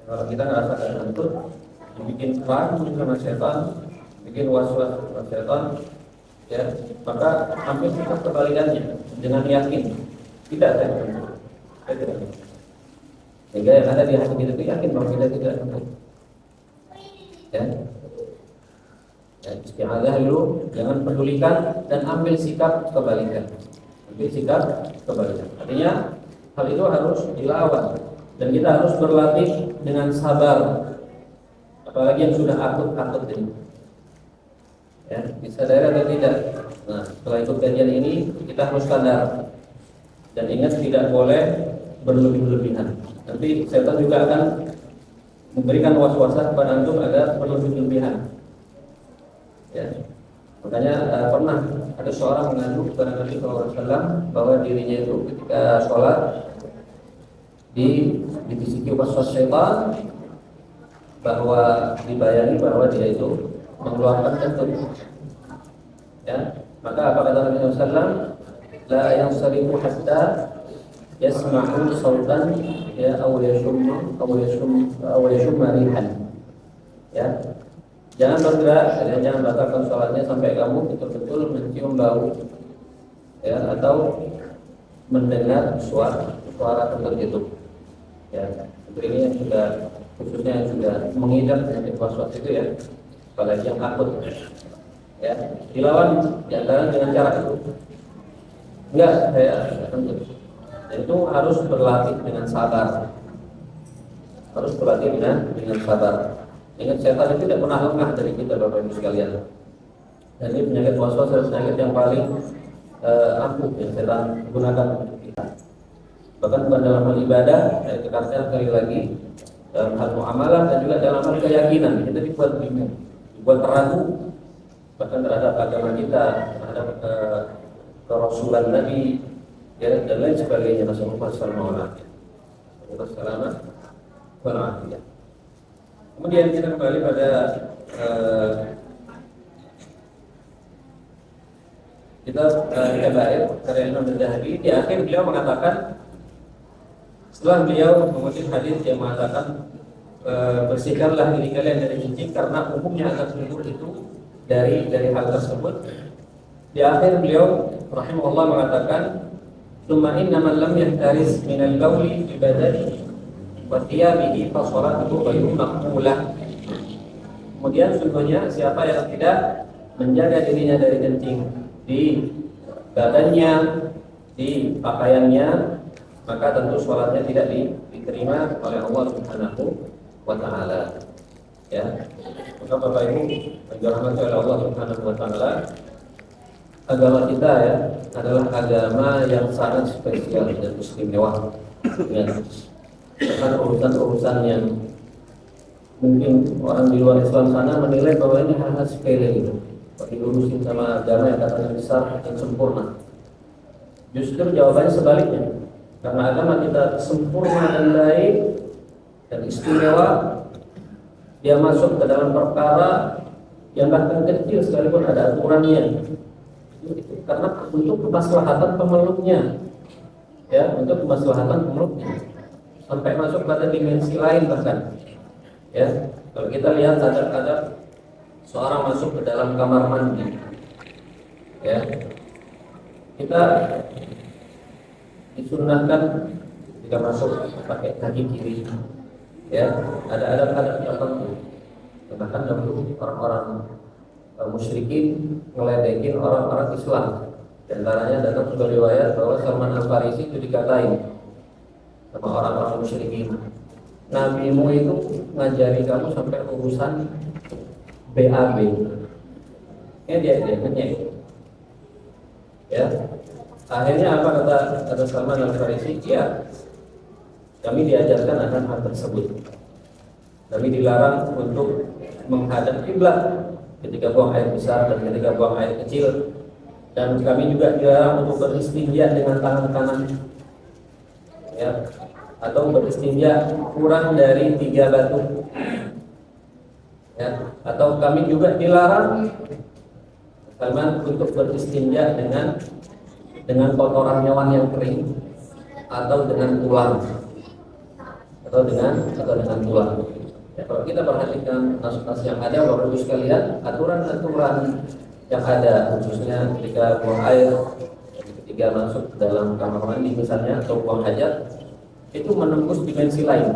A: Kalau kita ngerasa terbentur, dibikin ragu sama setan, bikin was-was sama setan, ya maka ambil sikap kebalikannya dengan yakin tidak saya tidak. Sehingga yang ada di hati kita itu yakin bahwa kita tidak sembuh. Ya, isti'adzah dulu, jangan pedulikan dan ambil sikap kebalikan. Ambil sikap kebalikan. Artinya hal itu harus dilawan dan kita harus berlatih dengan sabar. Apalagi yang sudah akut ini. Ya, disadari atau tidak. Nah, setelah ikut kajian ini kita harus sadar dan ingat tidak boleh berlebih-lebihan. Nanti setan juga akan memberikan was-wasan kepada antum agar berlebih-lebihan. Ya, makanya pernah ada seorang mengadu kepada Nabi SAW bahwa dirinya itu ketika sholat dibisiki was-was setan, bahwa dibayangi bahwa dia itu mengeluarkan kentut. Ya, maka apa kata Nabi SAW? La yansarifu hatta yasma'u sautan ya aw yashum rihan. Ya, jangan bergerak, jangan batalkan sholatnya sampai kamu betul-betul mencium bau, ya, atau mendengar suara kentut itu. Ya, ini yang sudah khususnya yang sudah mengidap penyakit was-was itu ya. apalagi yang takut. Ya, dilawan diantara dengan cara itu. Enggak, saya tentu. Dan itu harus berlatih dengan sabar. Harus berlatih dengan sabar. Ingat, setan itu tidak pernah lengah dari kita, Bapak Ibu sekalian. Dan ini penyakit waswas adalah penyakit yang paling ampuh yang setan gunakan untuk kita. Bahkan bukan dalam hal ibadah, saya tekankan sekali lagi, dalam hal muamalah dan juga dalam hal keyakinan kita dibuat bingung, dibuat ragu, bahkan terhadap agama kita, terhadap kerasulan Nabi, ya, dan lain sebagainya. Nasallallahu alaihi wasallam. Kemudian kita kembali pada kitab Kabair karya Imam Az-Zahabi. Di akhir beliau mengatakan, setelah beliau mengutip hadis yang mengatakan bersihkanlah diri kalian dari kencing karena umumnya akan timbul itu dari hal tersebut. Di akhir beliau rahimahullah mengatakan, "Tsumma inna man lam yahtaris min al-bawli bi badanihi wa thiyabihi fa salatuhu ghairu maqbulah." Kemudian sungguhnya siapa yang tidak menjaga dirinya dari kencing di badannya, di pakaiannya, maka tentu sholatnya tidak diterima oleh Allah Subhanahu wa Ta'ala. Ya, maka Bapak Ibu dirahmati oleh Allah Subhanahu wa Ta'ala, agama kita ya adalah agama yang sangat spesial dan istimewa. Ya, dengan urusan-urusan yang mungkin orang di luar Islam sana menilai bahwa ini hal-hal sepele gitu, diurusin sama agama yang katanya besar dan sempurna. Justru jawabannya sebaliknya. Karena agama kita sempurna dan baik dan istimewa, dia masuk ke dalam perkara yang bahkan kecil sekalipun ada aturannya. Itu karena untuk kemaslahatan pemeluknya, ya, untuk kemaslahatan pemeluknya, sampai masuk pada dimensi lain bahkan. Ya, kalau kita lihat ada seorang masuk ke dalam kamar mandi, ya, kita disunnahkan jika masuk pakai kaki kiri, ya, ada adat-adat tertentu. Bahkan dahulu orang-orang musyrikin ngeledekin orang-orang Islam. Di antaranya datang sebuah riwayat bahwa Salman Al-Farisi itu dikatain sama orang-orang musyrikin, "Nabimu itu ngajari kamu sampai urusan BAB." Ya, dia ngecek. Ya. Akhirnya apa kata Salman Al-Farisi? Ya, kami diajarkan akan hal tersebut. Kami dilarang untuk menghadap kiblat ketika buang air besar dan ketika buang air kecil, dan kami juga dilarang untuk beristinja dengan tangan kanan, ya, atau beristinja kurang dari 3 batu, ya, atau kami juga dilarang Salman untuk beristinja dengan kotoran hewan yang kering atau dengan tulang atau dengan tulang. Ya, kalau kita perhatikan nas-nas yang ada, Bapak Ibu sekalian, aturan-aturan yang ada khususnya ketika buang air, ketika masuk dalam kamar mandi misalnya atau buang hajat, itu menembus dimensi lain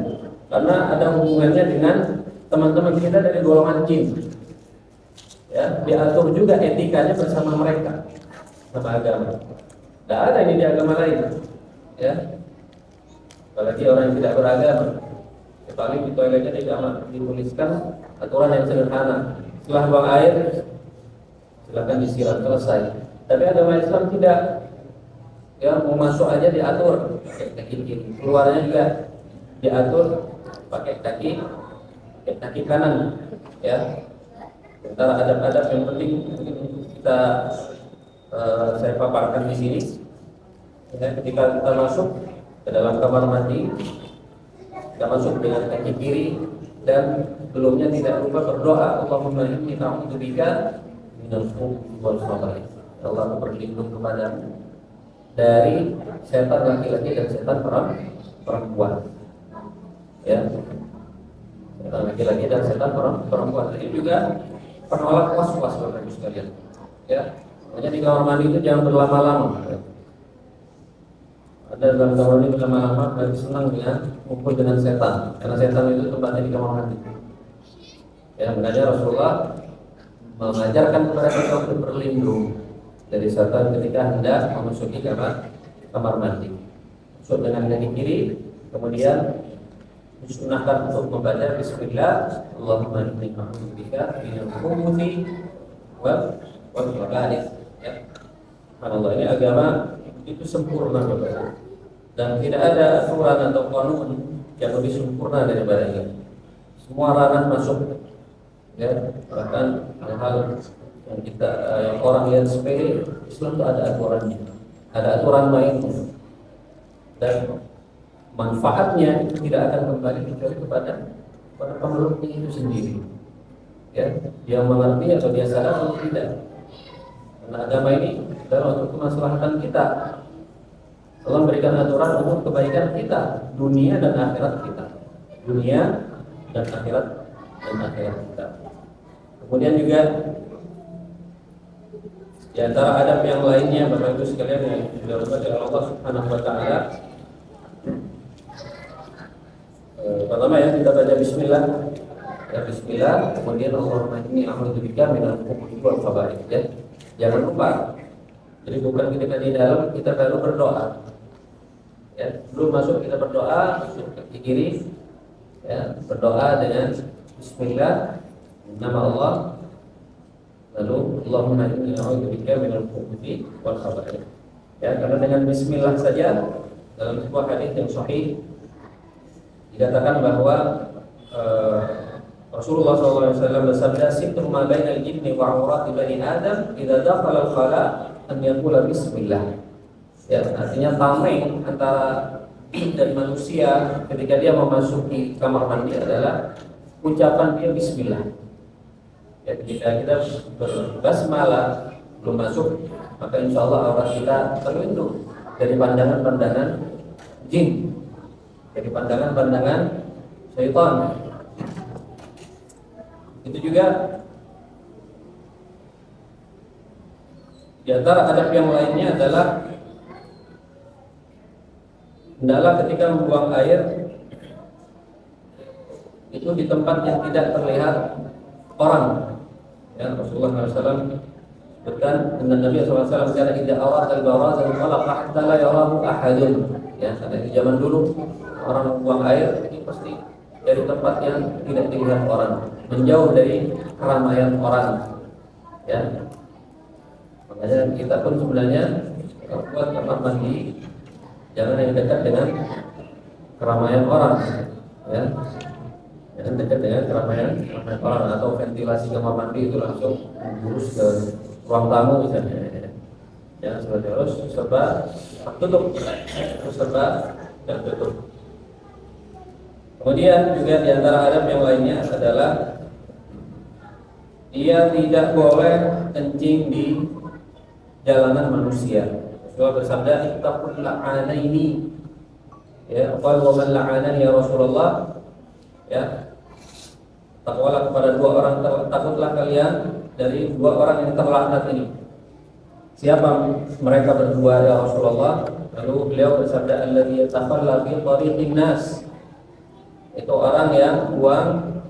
A: karena ada hubungannya dengan teman-teman kita dari golongan jin. Ya, diatur juga etikanya bersama mereka, sama agama. Tidak ada ini di agama lain, ya. Apalagi orang yang tidak beragama, ya, paling di toiletnya dituliskan aturan yang sederhana. Setelah buang air, silakan disiram, selesai. Tapi agama Islam tidak, ya, mau masuk aja diatur pakai kaki kiri, keluarnya juga diatur pakai kaki kanan, ya. Antara adab-adab yang penting kita saya paparkan di sini. Ya, ketika kita masuk ke dalam kamar mandi, kita masuk dengan kaki kiri dan sebelumnya tidak lupa berdoa, Allahumma inni a'udzubika minal khubuthi wal khaba'ith. Ya Allah, aku berlindung kepadamu dari setan laki-laki dan setan perempuan. Ya, setan laki-laki dan setan perempuan. Ini juga penolak was-was, Bapak Ibu sekalian. Ya. Makanya di kamar mandi itu jangan berlama-lama. Ada dalam kamar mandi berlama-lama berarti senang dengan kumpul dengan setan, karena setan itu tempatnya di kamar mandi. Ya, makanya Rasulullah mengajarkan kepada kita untuk berlindung dari setan ketika hendak memasuki kamar mandi. Masuk dengan kaki kiri, kemudian disunahkan untuk membaca Bismillah, Allahumma inni a'udzubika minal khubuthi wal khaba'ith. Ya. Subhanallah, ini agama itu sempurna Bapak. Dan tidak ada aturan atau kanun yang lebih sempurna daripada ini. Semua ranah masuk, ya, bahkan hal-hal yang kita yang orang lihat sepele, Islam itu ada aturannya, ada aturan mainnya, dan manfaatnya itu tidak akan kembali kecuali kepada pemeluknya itu sendiri. Ya, dia mengerti atau dia sadar atau tidak. Karena agama ini adalah untuk kemaslahatan kita. Allah memberikan aturan untuk kebaikan kita, dunia dan akhirat kita. Dunia dan akhirat kita. Kemudian juga di antara adab yang lainnya Bapak Ibu sekalian yang dirahmati oleh Allah Subhanahu wa taala. Pertama ya kita baca bismillah. Ya bismillah, kemudian Allahumma inni a'udzubika minal khubuthi wal khaba'ith. Ya. Jangan lupa. Jadi bukan ketika di dalam kita baru berdoa. Ya, belum masuk kita berdoa, masuk ke kiri. Ya, berdoa dengan bismillah, nama Allah. Lalu Allahumma inni a'udzubika minal khubuthi wal khaba'ith. Ya, karena dengan bismillah saja dalam sebuah hadis yang sahih dikatakan bahwa Rasulullah SAW bersabda, "Sitru ma bainal jinni wa aurati bani Adam idza dakhala al-khala an yaqula bismillah." Ya, artinya tameng antara jin dan manusia ketika dia memasuki kamar mandi adalah ucapan dia bismillah. Ya, ketika kita berbasmalah belum masuk, maka insya Allah aurat kita terlindung dari pandangan-pandangan jin, dari pandangan-pandangan syaitan. Itu juga di antara adab yang lainnya adalah hendaklah ketika membuang air itu di tempat yang tidak terlihat orang. Ya, Rasulullah SAW sebutkan dengan Nabi SAW karena tidak awat al-baraz al-qalaq hatta la yarahu ahadun. Ya, karena di zaman dulu orang membuang air ini pasti dari tempat yang tidak dilihat orang, menjauh dari keramaian orang. Ya, makanya kita pun sebenarnya kalau buat kamar mandi jangan yang dekat dengan keramaian orang. Ya, jangan dekat dengan keramaian orang, atau ventilasi kamar mandi itu langsung menjurus ke ruang tamu misalnya. Ya, seperti harus serba tutup, serba dan tutup. Kemudian juga di antara adab yang lainnya adalah dia tidak boleh kencing di jalanan manusia. Rasulullah bersabda, "Ittaqul la'anaini." Ya, qala wa man la'anani ya Rasulullah? Ya. Takwalah kepada dua orang, takutlah kalian dari dua orang yang terlaknat ini. Siapa mereka berdua ya Rasulullah? Lalu beliau bersabda, "Alladzi yatakhalla fi tariqin nas." Itu orang yang buang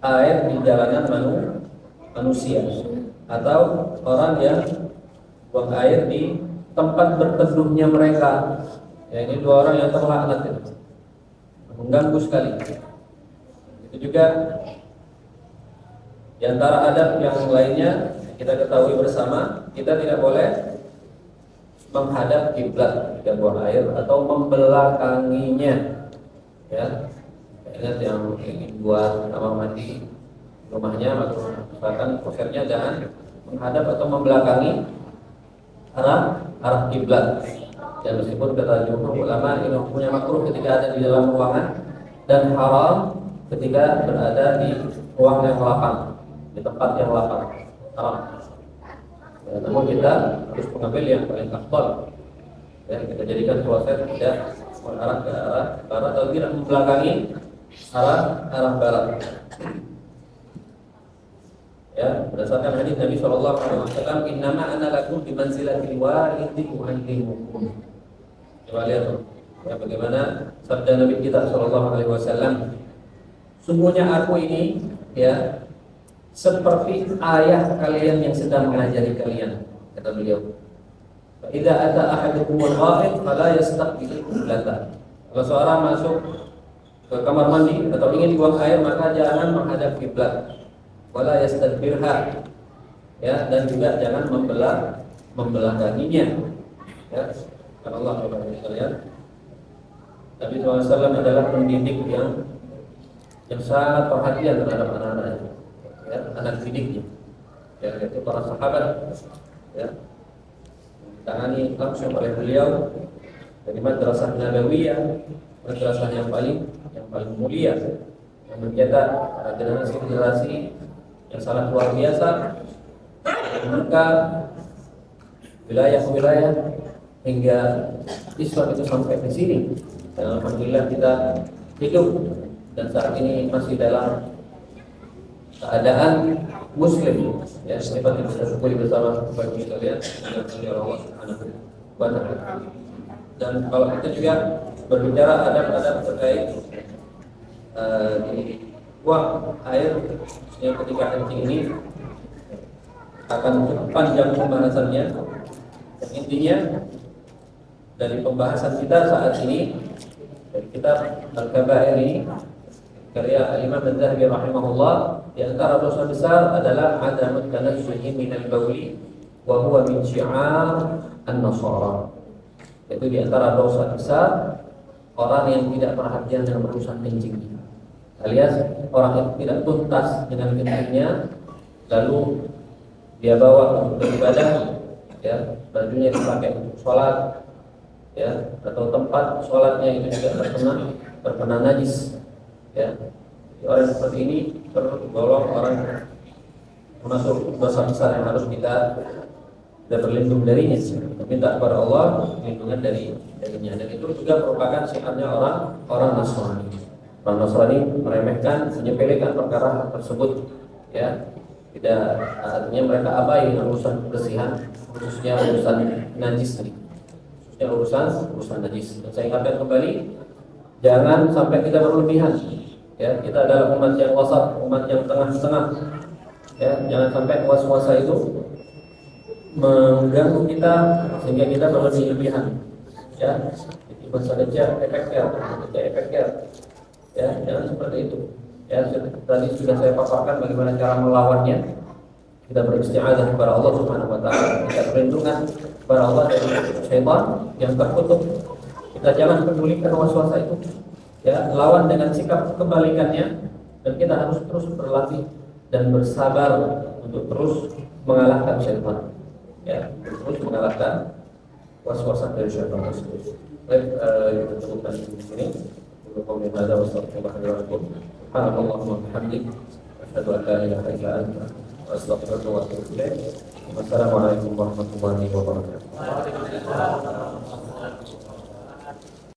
A: air di jalanan manusia, atau orang yang buang air di tempat berteduhnya mereka. Ya, ini dua orang yang terlaknat itu, mengganggu sekali. Itu juga di antara adab yang lainnya kita ketahui bersama, kita tidak boleh menghadap kiblat ketika buang air atau membelakanginya. Ya. Ingat yang ingin buat kamar mandi rumahnya, misalkan posernya jangan menghadap atau membelakangi arah kiblat. Dan meskipun kata jumhur ulama ini hukumnya makruh ketika ada di dalam ruangan dan haram ketika berada di ruang yang lapang, di tempat yang lapang, haram. Ya, namun kita harus mengambil yang paling afdal. Ya, kita jadikan kloset tidak mengarah ke arah barat atau tidak membelakangi arah barat. Ya, berdasarkan hadis Nabi sallallahu alaihi wasallam, "Innama ana lakum bi manzilatil walidi mu'allimukum." Coba lihat ya, bagaimana sabda Nabi kita sallallahu alaihi wasallam, "Sungguhnya aku ini ya seperti ayah kalian yang sedang mengajari kalian, kata beliau. Idza ata ahadukumul ghaib fala yastaqbil qiblata. Kalau seorang masuk ke kamar mandi atau ingin buang air, maka jangan menghadap kiblat. Wala yastadbirha. Ya, dan juga jangan membelah kakinya. Ya, karena Allah sekalian, Nabi SAW adalah pendidik yang sangat perhatian terhadap anak-anaknya, ya, anak didiknya. Ya, itu para sahabat, ya, ditangani langsung oleh beliau dari madrasah Nabawiyah, madrasah yang paling mulia, yang mencetak generasi yang sangat luar biasa, membuka wilayah-wilayah hingga Islam itu sampai di sini. Dan alhamdulillah kita hidup dan saat ini masih dalam keadaan Muslim, ya, seperti kita syukuri bersama bagi kalian dengan Allah Subhanahu wa Ta'ala. Dan kalau kita juga berbicara adab-adab terkait buang air yang ketika kencing ini akan panjang pembahasannya. Yang intinya dari pembahasan kita saat ini dari kitab Al-Kabair ini karya Imam Az-Zahabi rahimahullah, di antara dosa besar adalah adamut tanazzuhi minal bauli wa huwa min syi'ar an-nasara. Itu di antara dosa besar orang yang tidak perhatian dengan urusan kencingnya, alias orang yang tidak tuntas dengan kencingnya, lalu dia bawa untuk beribadah, ya, bajunya dipakai untuk sholat, ya, atau tempat sholatnya itu juga terkena najis, ya. Orang seperti ini tergolong orang termasuk dosa besar yang harus kita berlindung darinya, minta kepada Allah perlindungan darinya. Dan itu juga merupakan sifatnya orang Nasrani. Orang Nasrani meremehkan, menyepelekan perkara tersebut, ya. Tidak, artinya mereka abai dengan urusan kebersihan, khususnya urusan najis tadi, urusan najis. Dan saya ingatkan kembali, jangan sampai kita berlebihan. Ya, kita adalah umat yang wasat, umat yang tengah-tengah. Ya, jangan sampai puasa itu mengganggu kita sehingga kita berlebihan. Ya, itu saja efeknya. Ya, jangan seperti itu. Ya, tadi sudah saya paparkan bagaimana cara melawannya. Kita beristi'adzah kepada Allah Subhanahu wa Ta'ala, kita perlindungan kepada Allah dari syaitan yang terkutuk. Kita jangan pedulikan waswasa itu, ya, lawan dengan sikap kebalikannya, dan kita harus terus berlatih dan bersabar untuk terus mengalahkan syaitan, ya, terus mengalahkan waswasa dari syaitan tersebut. Baik, kita cukupkan di sini. Qul hadza wa astaghfirullahaladzim. Subhanallahumma wa bihamdihi, asyhadu an la ilaha illa anta, astaghfiruka wa atubu ilaik. Wassalamualaikum warahmatullahi wabarakatuh.